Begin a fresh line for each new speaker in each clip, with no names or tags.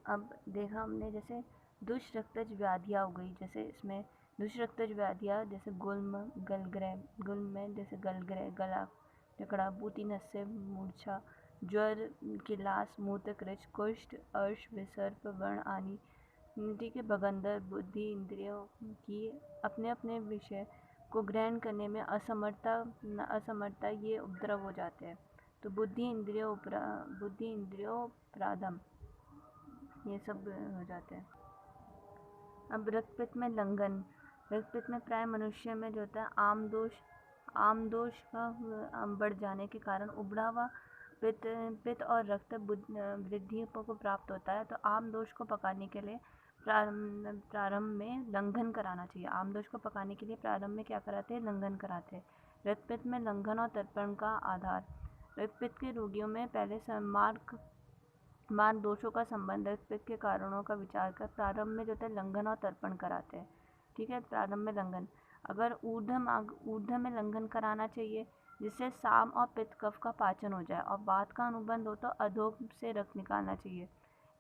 अब देखा हमने जैसे दुष्रक्तज व्याधियाँ हो गई, जैसे इसमें दुष्रक्तज व्याधियाँ जैसे गुल्म में जैसे गलग्रह, गला जकड़ा, बूटी नस्य, मूर्छा, ज्वर, किलास, मूत्रकृच, कुष्ठ, अर्श, विसर्प, व्रण आदि, ठीक है, भगंदर, बुद्धि इंद्रियों की अपने अपने विषय को ग्रहण करने में असमर्थता ये उपद्रव हो जाते हैं। तो बुद्धि इंद्रियों प्रादम ये सब हो जाते हैं। अब रक्तपित्त में लंघन, रक्तपित्त में प्राय मनुष्य में जो होता है आम दोष का बढ़ जाने के कारण उबड़ा हुआ पित्त और रक्त वृद्धि को प्राप्त होता है। तो आम दोष को पकाने के लिए प्रारंभ में लंघन कराना चाहिए। आम दोष को पकाने के लिए प्रारंभ में क्या कराते हैं? लंघन कराते हैं। रक्तपित्त में लंघन और तर्पण का आधार, रक्तपित्त के रोगियों में पहले मार्ग दोषों का संबंध रक्तपित्त के कारणों का विचार कर प्रारंभ में जो है लंघन और तर्पण कराते हैं। ठीक है, प्रारंभ में लंघन। अगर ऊर्ध्व में लंघन कराना चाहिए जिससे साम और पित्त कफ का पाचन हो जाए, और वात का अनुबंध हो तो अधोग से रक्त निकालना चाहिए।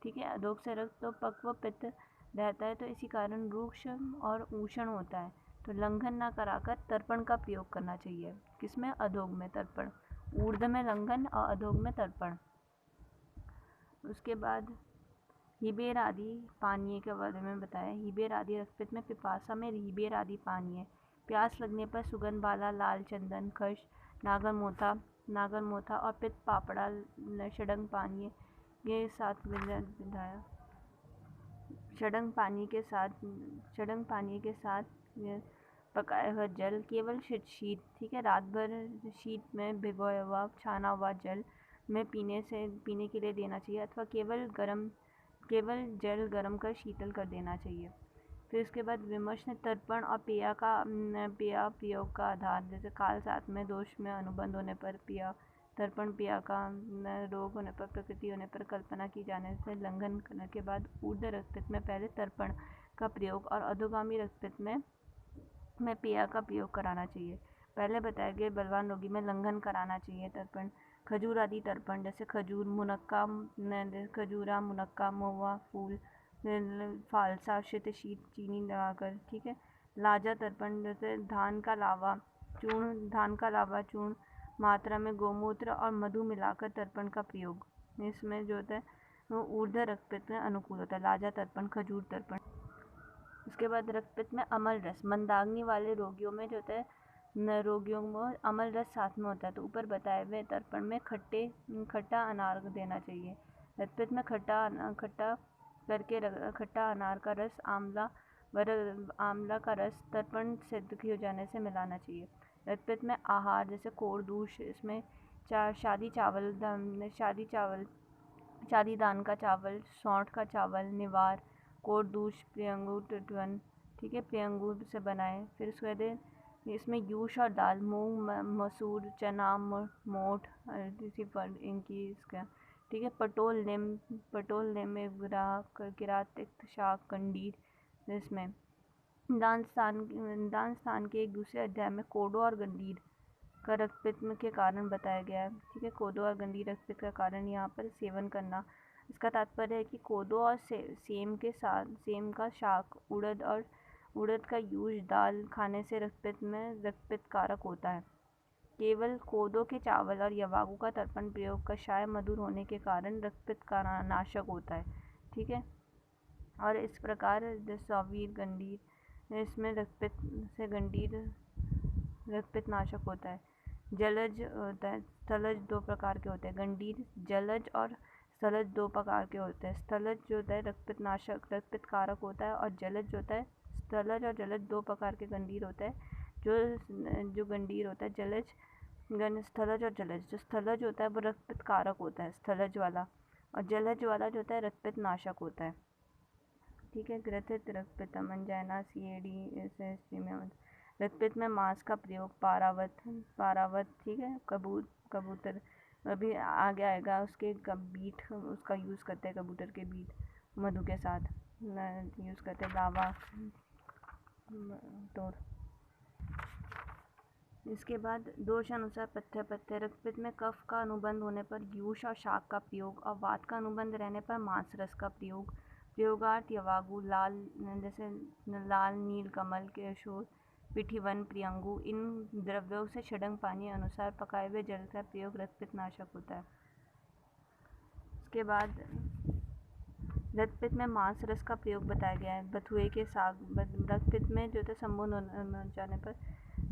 ठीक है, अधोग से रक्त तो पक्व पित्त रहता है, तो इसी कारण रूक्ष और ऊषण होता है। तो लंघन ना कराकर तर्पण का प्रयोग करना चाहिए। किसमें? अधोग में तर्पण। ऊर्ध्व में लंघन और अधोग में तर्पण। उसके बाद हिबेर आदि पानीय के बारे में बताया। हिबेर आदि रक्तपित्त में पिपासा में हिबेर आदि पानीय, प्यास लगने पर सुगंध बाला, लाल चंदन, खश, नागरमोथा और पित्त पापड़ा षडंग पानीय के साथ विधाया। षडंग पानी के साथ पकाया हुआ जल, केवल शीत, ठीक है, रात भर शीत में भिगोया हुआ छाना हुआ जल में पीने के लिए देना चाहिए, अथवा केवल जल गर्म कर शीतल कर देना चाहिए। फिर उसके बाद विमर्श ने तर्पण और पेय प्रयोग का आधार, जैसे काल साथ में दोष में अनुबंध होने पर पिया, तर्पण पिया का रोग होने पर, प्रकृति होने पर कल्पना की जाने से लंघन करने के बाद ऊर्ध्व रक्तपित्त में पहले तर्पण का प्रयोग और अधोगामी रक्तपित्त में पिया का प्रयोग कराना चाहिए। पहले बताए गए बलवान रोगी में लंघन कराना चाहिए तर्पण। खजूर आदि तर्पण, जैसे खजूरा, मुनक्का, महुआ, फूल, फालसा, शीत चीनी लगाकर, ठीक है। लाजा तर्पण, जैसे धान का लावा चूर्ण मात्रा में गोमूत्र और मधु मिलाकर तर्पण का प्रयोग, इसमें जो होता है वो ऊर्ध्व रक्तपित्त में अनुकूल होता है। लाजा तर्पण, खजूर तर्पण। उसके बाद रक्तपित्त में अमल रस, मंदाग्नि वाले रोगियों में जो होता है रोगियों में अमल रस साथ में होता है, तो ऊपर बताए हुए तर्पण में खट्टा अनार देना चाहिए। रक्तपित्त में खट्टा अनार का रस, आंवला का रस तर्पण सिद्ध हो जाने से मिलाना चाहिए। रक्तपित्त में आहार, जैसे कोरदूष, इसमें शादी दान का चावल, सौंठ का चावल, निवार, कोरदूष, प्रियंगू टटवन, ठीक है, प्रियंगू से बनाए। फिर उसके बाद इसमें यूश और दाल, मूंग, मसूर, चना, मोठ, इनकी इसका, ठीक है। पटोल निम, गिरा, तिक्त शाक, गंडीर। इसमें दान स्थान के एक दूसरे अध्याय में कोडो और गंडीर का रक्तपित्त के कारण बताया गया है। ठीक है, कोदो और गंडीर रक्तपित्त का कारण यहाँ पर सेवन करना। इसका तात्पर्य है कि कोदो और सेम का शाक, उड़द का यूज दाल खाने से रक्तपित्त कारक होता है। केवल कोदो के चावल और यवागु का तर्पण प्रयोग कषाय मधुर होने के कारण रक्तपित्त का नाशक होता है। ठीक है, और इस प्रकार सौवीर गंडीर, इसमें रक्तपित्त नाशक होता है। जलज होता है, स्थलज दो प्रकार के होते हैं। गंडीर जलज और स्थलज दो प्रकार के होते हैं। स्थलज जो होता है रक्तपित्त कारक होता है, और जलज होता है, स्थलज और जलज दो प्रकार के गंडीर होता है। जो गंडीर होता है स्थलज और जलज, जो स्थलज होता है वो रक्तपित्त कारक होता है, स्थलज वाला, और जलज वाला जो होता है रक्तपित्त नाशक होता है। ठीक है, ग्रथित रक्तपित्त, अंजाइना, सीएडी में रक्तपित्त में मांस का प्रयोग, पारावत, ठीक है, कबूतर, अभी आगे आएगा, उसके बीट उसका यूज़ करते हैं, कबूतर के बीट मधु के साथ यूज़ करते हैं। लावा तोड़, इसके बाद दोष अनुसार पथ्य पथ्य रक्तपित्त में कफ का अनुबंध होने पर यूष और शाक का प्रयोग और वात का अनुबंध रहने पर मांस रस का प्रयोग। प्रयोगार्थ यवागु लाल जैसे लाल नील कमल केशोर पिठीवन प्रियंगु इन द्रव्यों से षडंग पानी अनुसार पकाए हुए जल का प्रयोग रक्तपित्त नाशक होता है। इसके बाद रक्तपित्त में मांस रस का प्रयोग बताया गया है। बथुए के साग रक्तपित्त में जो है संबंध हो जाने पर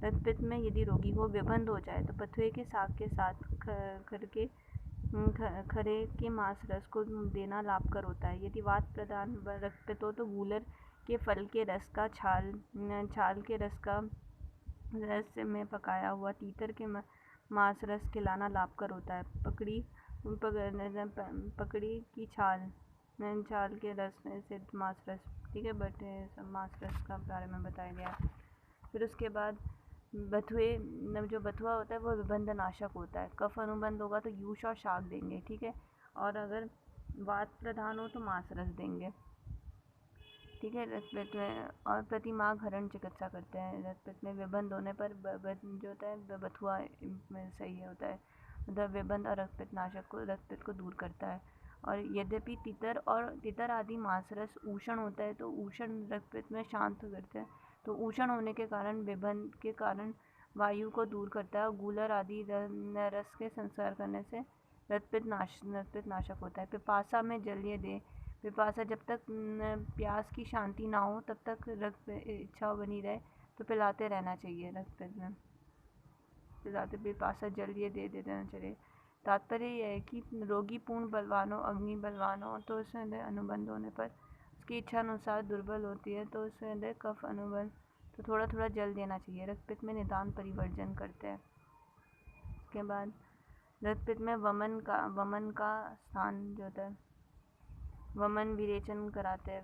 रक्तपित्त में यदि रोगी को विबंध हो जाए तो बथुए के साग के साथ खरे के मांस रस को देना लाभकर होता है। यदि वात प्रदान रक्तपित्त हो तो गूलर के फल के रस का छाल के रस में पकाया हुआ तीतर के मांस रस खिलाना लाभकर होता है। पकड़ी की छाल के रस से मांस रस, ठीक है, मांस रस का बारे में बताया गया। फिर उसके बाद जो बथुआ होता है वो विबंध नाशक होता है। कफ अनुबंध होगा तो यूष और शाक देंगे, ठीक है, और अगर वात प्रधान हो तो मांस रस देंगे, ठीक है। रक्तपित्त में और प्रतिमाघ हरण चिकित्सा करते हैं। रक्तपित्त में विबंध होने पर जो होता है बथुआ सही होता है, मतलब विबंध और रक्तपित्त को दूर करता है। और यद्यपि तितर आदि मांसरस उष्ण होता है तो उष्ण रक्तपित्त में शांत करते हैं, तो उष्ण होने के कारण विबंध के कारण वायु को दूर करता है। और गूलर आदि रस के संस्कार करने से रक्तपित्त नाशक होता है। पिपासा में जलीय दे पिपासा जब तक प्यास की शांति ना हो तब तक रक्त इच्छा बनी रहे तो पिलाते रहना चाहिए। रक्तपित्त में पिलाते पिपासा जलीय दे देना चाहिए। तात्पर्य यह है कि रोगी पूर्ण बलवान हो, अग्नि बलवान हो तो उसमें हृदय अनुबंध होने पर उसकी इच्छा अनुसार दुर्बल होती है तो उसमें हृदय कफ अनुबंध तो थोड़ा थोड़ा जल देना चाहिए। रक्तपित्त में निदान परिवर्जन करते हैं। उसके बाद रक्तपित्त में वमन का स्थान जो होता है वमन विरेचन कराते हैं।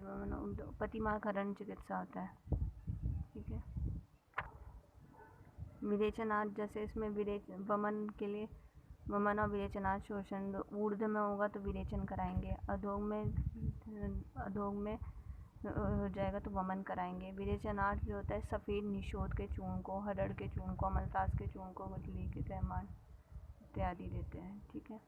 प्रतिमाघ हरण चिकित्सा होता है, ठीक है। विरेचनार्थ जैसे इसमें वमन के लिए वमन और विरेचनार्थ शोषण ऊर्ध्व में होगा तो विरेचन कराएंगे, अधोग में हो जाएगा तो वमन कराएंगे। विरेचनार्थ जो होता है सफ़ेद निशोथ के चूर्ण को, हरड़ के चूर्ण को, अमलतास के चूर्ण को, गुठली के तैमान इत्यादि देते हैं, ठीक है।